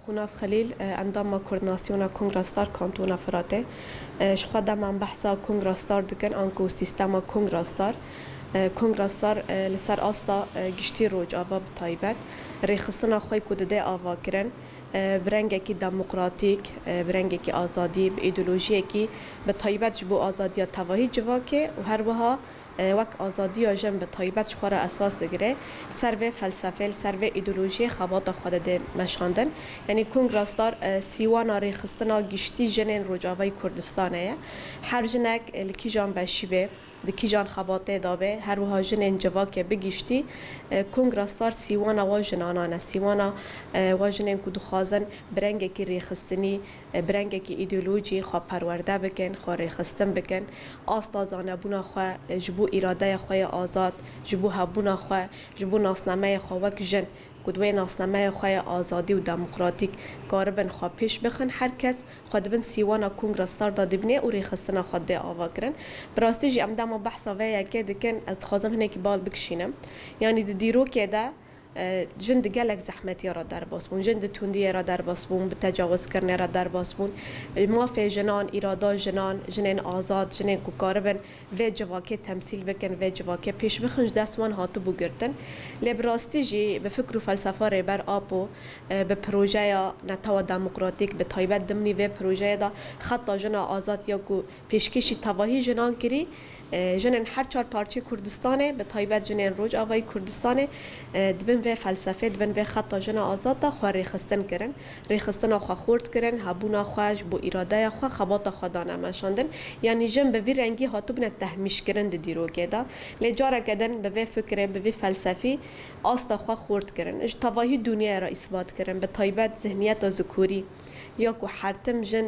خوناف خلیل اندام کوردیناسیون کنگرستار کانتون فراته شخوا دمان بحثا کنگرستار دکن آنکو سیستما کنگرستار لسر آستا گشتی روج آوا بتایبت ریخستنا خوی کدده آوا کرن برنگه کی دموکراتیک برنگه کی آزادی به ایدئولوژی کی به تایبت جبو آزادی تواهی جواکه و هر وها وک آزادی جن به تایبت شخوار اساس دگره سر فلسفه سر ایدئولوژی خبات خود ده مشاندن یعنی کنگرستار سیوانا ریخستنا گشتی جنین روجاوی کردستانه هر جنک لکی جان بشیبه دکی جان خباته دابه هر وها جنین جواکه بگشتی کنگرستار سیوانا و جنانانه سیوانا و جنین کدو خازن برنگه کی ریخستنی برنگه کی ایدئولوژی خواه پرورده بکن خواه ریخستن بکن آستازانه بونا خواه جبو اراده خواه آزاد جبو هبونا خواه جبو ناسنامه خواه وک جن کدوی ناسنامه خواه آزادی و دموکراتیک کاربن خواه پیش بخن هر کس خود بن سیوانا کنگرستار داده بنه و ریخستنا خود ده آوا کرن براستی جی امدام بحثا ویا که دکن از خوازم هنه که بال بکشینم یعنی دیرو که ده جند گلک زحمتی را در باس بون جند توندی را در باس بون به تجاوز کردن را در باس بون مافی جنان اراده جنان جنین آزاد جنین کوکاربن و جواکه تمثیل بکن و جواکه پیش بخنج دستوان هاتو بگرتن لبراستی جی به فکر و فلسفه ریبر آپو به پروژه یا نتاو دموکراتیک به تایبت دمنی و پروژه دا خطا جنا آزاد یا کو پیشکشی تواهی جنان کری جنین هر چهار پارچه کردستانه به تایبت جنین روج آوای کردستانه دبن و فلسفه دبن و خطا جنا آزاد دا خواه ریخستن کرن ریخستن خواه خورد کرن هبونا خواهش بو اراده خواه خبات خواه دانه مشاندن یعنی جن به وی رنگی هاتو بنا تحمیش کرن دی دیروگه دا لجاره کدن به وی فکره به وی فلسفی آستا خواه خورد کرن اج تواهی دنیا را اثبات کرن به تایبت ذهنیت ذکوری یا کو حرتم جن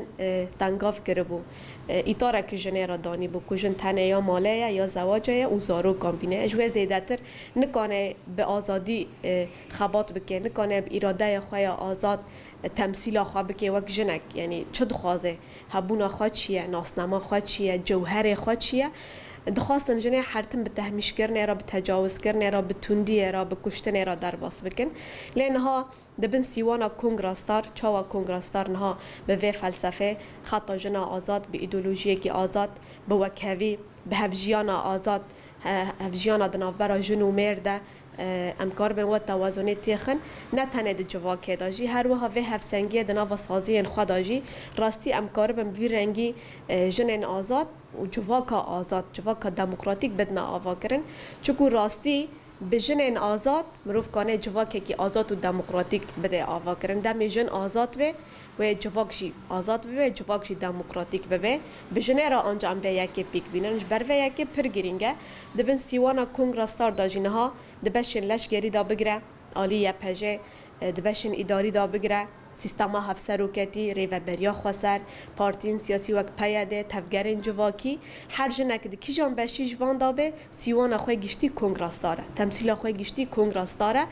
تنگاف کرده بو ایتاره که جنه را دانی بو که جن تنه یا ماله یا زواجه یا اوزارو کامبینه اجوه زیده تر نکانه به آزادی خبات بکه نکانه به اراده خواه آزاد تمثیل خواه بکه وک جنک یعنی چه دخوازه هبونا خواه چیه ناسنما خواه چیه جوهر خواه چیه دخواستن جنه حرتم به تهمیش کرنه را به تجاوز کرنه را به تندیه را به کشتنه را در باس بکن لینها دبن سیوانا کنگرستار چاوا کنگرستار نها به وی فلسفه خطا جنا آزاد به ایدولوژی کی آزاد به وکوی به هفجیانا آزاد هفجیانا دنافبرا جنو مرده امکار به وقت توازنی تیخن نه تنه د جواکه داجی هر وها و هفسنگی دنا و سازی خداجی راستی امکار به بی رنگی جنن آزاد و جواکا آزاد جواکا دموکراتیک بدنا آوا کرن چکو راستی به جنن آزاد مروف کانه جواکه کی آزاد و دموکراتیک بده آوا کرن دم جن آزاد به و جواکشی آزاد به جواکشی دموکراتیک به جنه را انجام ده یکی پیک بیننش بر و یکی پر گرینگه دبن سیوانا کنگرستار داجینها دبشن لشگری دا بگره آلی یا پجه دبشن اداری دا بگره سیستما هفسروکتی ریوبریا خسر پارتین سیاسی وک پیاده تفگرین جواکی هر جنک کی جان بشی جوان دابه سیوانا خوی گشتی کنگرستاره تمثیل خوی گشتی کنگرستاره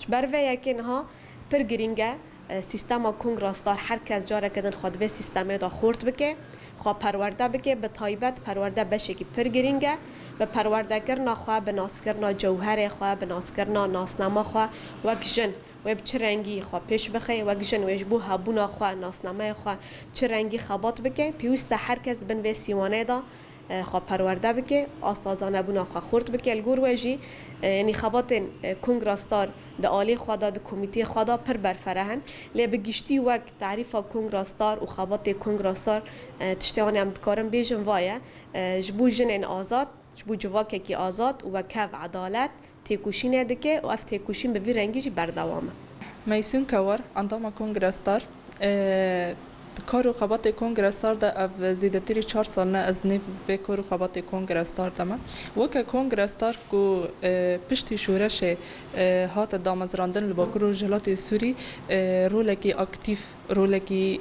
بر و یکنها پر گرینگه سیستما کنگرستار هر کس جاره کدن خود و سیستم دا خورد بکه خواه پرورده بکه به تایبت پرورده بشه که پر گرینگه و پرورده کرنا خواه به ناس کرنا جوهر خواه به ناس کرنا ناسنما خواه وک جن و چه رنگی خواه پیش بخه وک جن و اجبو هبونا خواه ناسنامه خواه چه رنگی خبات بکه پیوست هر کس بن و سیوانه دا خواه پرورده بکه آستازانه بونا خواه خورد بکه الگور ویجی یعنی خبات کنگرستار ده آلی خوادا ده کمیتی خوادا پر برفرهن لی بگشتی وک تعریف کنگرستار و خبات کنگرستار تشتیانی هم دکارم بیجن وایه جبو جنین آزاد جبو جواکه کی آزاد و وکف عدالت تیکوشینه دکه و اف تیکوشین به وی رنگیجی بردوامه میسون کور اندام کنگرستار کارو خبات کنگرستار ده او زیدتری 4 سال نه از نیو به کارو خبات کنگرستار دمه وکه کنگرستار کو پشتی شورش هات دامزراندن لباکرو جلات سوری رولکی اکتیف رولکی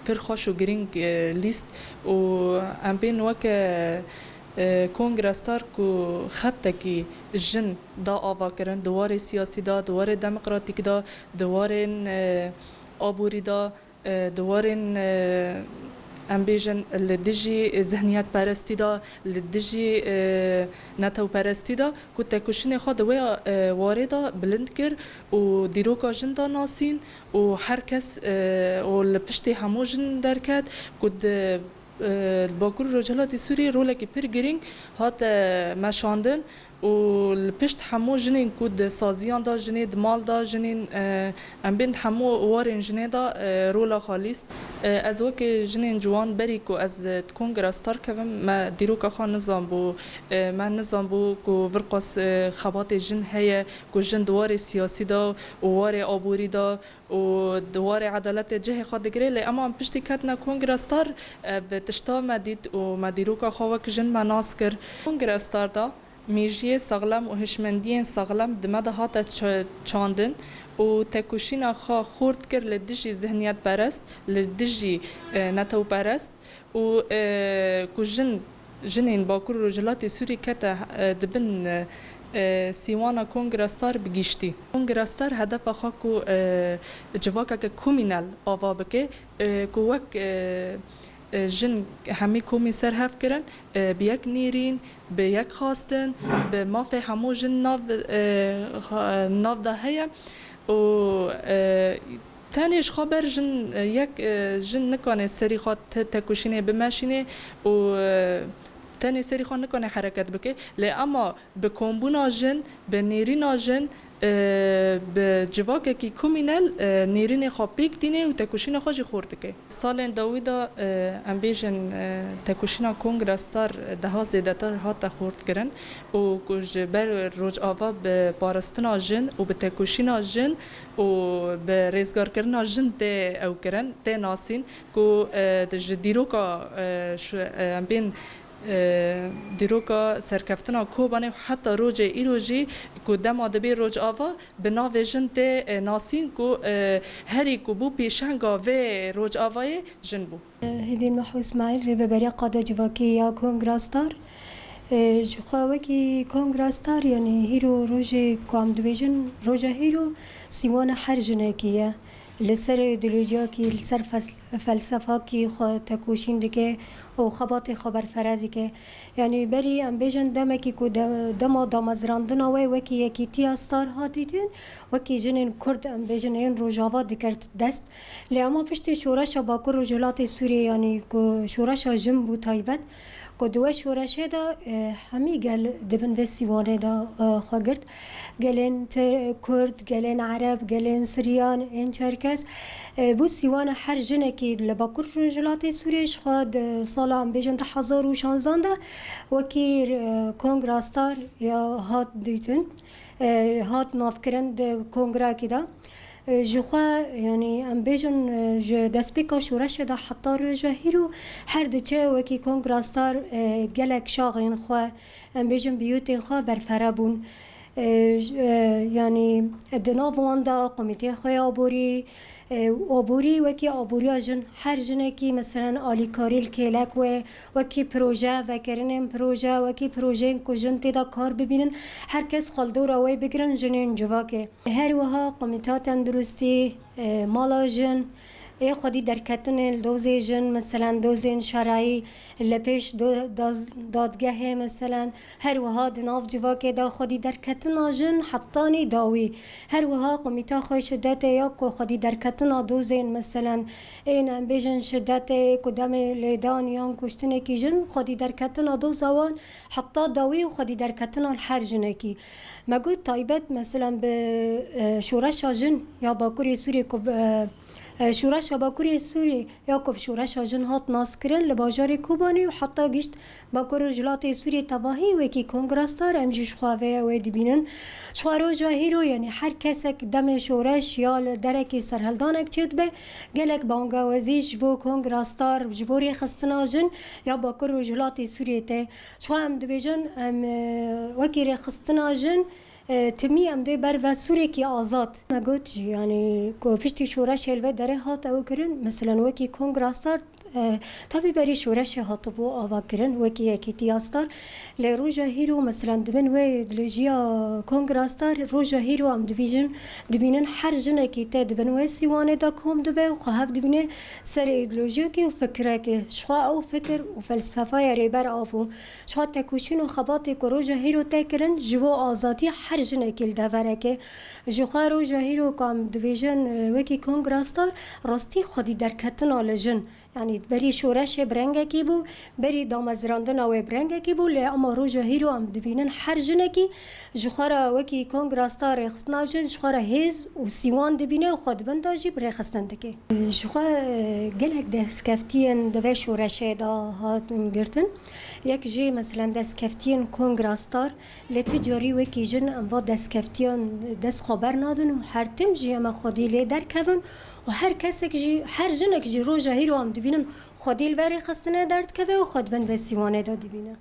پرخوش و گرینگ لیست و ام بین وکه کنگرستار کو خطه کی جن دا آوا کرن دوار سیاسی دا دوار دموکراتیک دا دوار آبوری دا دوارن ام بیژن لدیجی ذهنیت پرستی دا لدیجی نتو پرستی دا کو تکوشین خود و واردا بلند کر و دیروکا جندا ناسین و هر کس و لپشتی همو جن درکد کود باکور رجالات سوری رولکی پر گرینگ هات مشاندن و الپشت همو جنین کود سازیان دا جنین دمال دا جنین ام بند همو وارن جنین دا رولا خالیست از وک جنین جوان بری کو از کنگرستار کم ما دیروکا خان نظام بو من نظام بو کو ورقاس خبات جن هيا کو جن دوار سیاسی دا و وار آبوری دا و دوار عدالت جه خود گره لی اما پشتی کتنا کنگرستار به تشتا مدید و مدیروکا خواک جن مناس کر کنگرستار دا میجی ساغلم و هشمندین ساغلم دمده هات چاندن و تکوشینا خا خورد کر لدیجی ذهنیت پرست لدیجی نتو پرست و کو جنین باکور رجالات سوری کتا دبن سیوانا کنگرستار بگیشتی کنگرستار هدف خاکو جواکا که کومینال آوا بکه که وک جن همی کومی سر هف کرن به یک نیرین به یک خواستن به مافه همو جن ناو ده هیا و تانیش خبر جن یک جن نکنه سری خواد تکوشینه بمشینه و تاني سری خان نکنه حرکت بکه لی اما به کمبونا جن به نیرینا جن به جواکه کی کومینال نیرین خواب پیک دینه و تکوشین خوشی خورده که سال داویدا ام بیژن تکوشینا کنگرستار ده زیاده تر هات خورد کرن و کج بر روز آوا به پارستنا جن و به تکوشینا جن و به ریزگار کردن جن ده او کرن ده ناسین کو دیروکا ام بین دیروکا سرکفتنا کوبانه و حتی روز ایروژی کو دم آدبی روز آوا به ناو جن ده ناسین کو هری کو بو پیشنگا و روز آوای جن بو هلین محو اسماعیل ریوبری قاده جواکی یا کنگراستار جواکی کنگراستار یعنی هیرو روز کام دویجن روز هیرو سیوان هر جنه کیه لسر ایدئولوژیا کی لسر فلسفه کی خو تکوشین دیگه او خبات خبر فرادی که یعنی بری ام بیژن دمه کی کو دما دامزراندن او وکی یکی تی استار هاتیدن وکی جنین کرد ام بیژن این روجاوا دکرد دست لیاما پشت شورش باکور رجالات سوریه یعنی کو شورش جم بو تایبت کو دو شورشه دا همی گل دبن و سیوانه دا خاگرد گلین کرد گلین عرب گلین سریان این چرکس بو سیوان هر جنه کی لباکور رجالات سوریش خود سالام بیجن 2016 دا وکی کنگراستار یا هات دیتن هات نافکرند کنگرا کی دا جوخا یعنی ام بیجن دست پیکا شورش دا حتی رجاهیرو هر دچه وکی کنگراستار گلک شاغین خوا ام بیجن بیوتی خوا برفرابون یعنی دناو واندا قمیته خواه آبوری وکی آبوری جن هر جنه کی مثلا آلی کاریل کلک و وکی پروژه و کرنن پروژه وکی پروژه کو جن تدا کار ببینن هر کس خالدور اوی بگرن جنین جواکه هر وها قمیتات اندرستی مالا جن ای خودی درکتن دوزی جن مثلا دوزین شرعی لپیش دادگاه مثلا هر وها دناف جواکه دا خودی درکتن جن حطانی داوی هر وها قمیتا خوی شدت یا کو خودی درکتن دوزین مثلا این ام بیژن شدت کدام لیدان یا کشتن کی جن خودی درکتن دوزوان حتی داوی و خودی درکتن هر جن کی مگو تایبت مثلا به شورش جن یا باکوری سوری کو شورش باکوری سوری یاکوب شورش جن هات ناس کرن لباجار کوبانی و حتی گشت باکور رجالات سوری تباهی و کی کنگراستار امجیش خواهی و دیبینن شوارو جاهیرو یعنی هر کسک دم شورش یا درکی سرهلدانک چید به گلک بانگاوزیش بو کنگراستار جبوری خستنا جن یا باکور رجالات سوری ته شو هم دویجن وکی خستنا جن تمی ام دوی بر و سوری کی آزاد مگوت جی یعنی کو پشتی شورش الوه داره هات او کرن مثلا وکی کنگراستار تابی بری شورش هات بو آوا کرن وکی یکی تیاستار ل روجا هیرو مثلا دبن و دلوجیا کنگراستار روجا هیرو ام دبینن هر جنه کی ته دبن و سیوانه دا کوم دبه و خهف دبینه سر ایدئولوژی کی و فکره کی شخوا او فکر و فلسفه یری بر آفو شخوا تکوشین و خباتی که روجا هیرو تکرن جو آزادی هر جنه کی دفره که جوخا روجا هیرو کام دویژن وکی کنگراستار راستی خودی درکتن آلجن یعنی بری شورش برنگه کی بو بری دامزراندن او برنگه کی بو لی اما روجا هیرو هم دبینن هر جنه کی جوخارا وکی کنگراستار خستنا جن جوخارا هیز و سیوان دبینه و خود بنداجی بری خستن دکی جوخا گلک دستکفتین دوی شورش دا هات گرتن یک جی مثلا دستکفتین کنگراستار لی تجاری وکی جن ام دستکفتین دست خبر نادن و هر تم جی اما خودی لی درکون و هر کسی که هر جنک جی روجا هیرو هم دبینن خودی الوری خستنه درد که و خود بند و سیوانه دا دبینه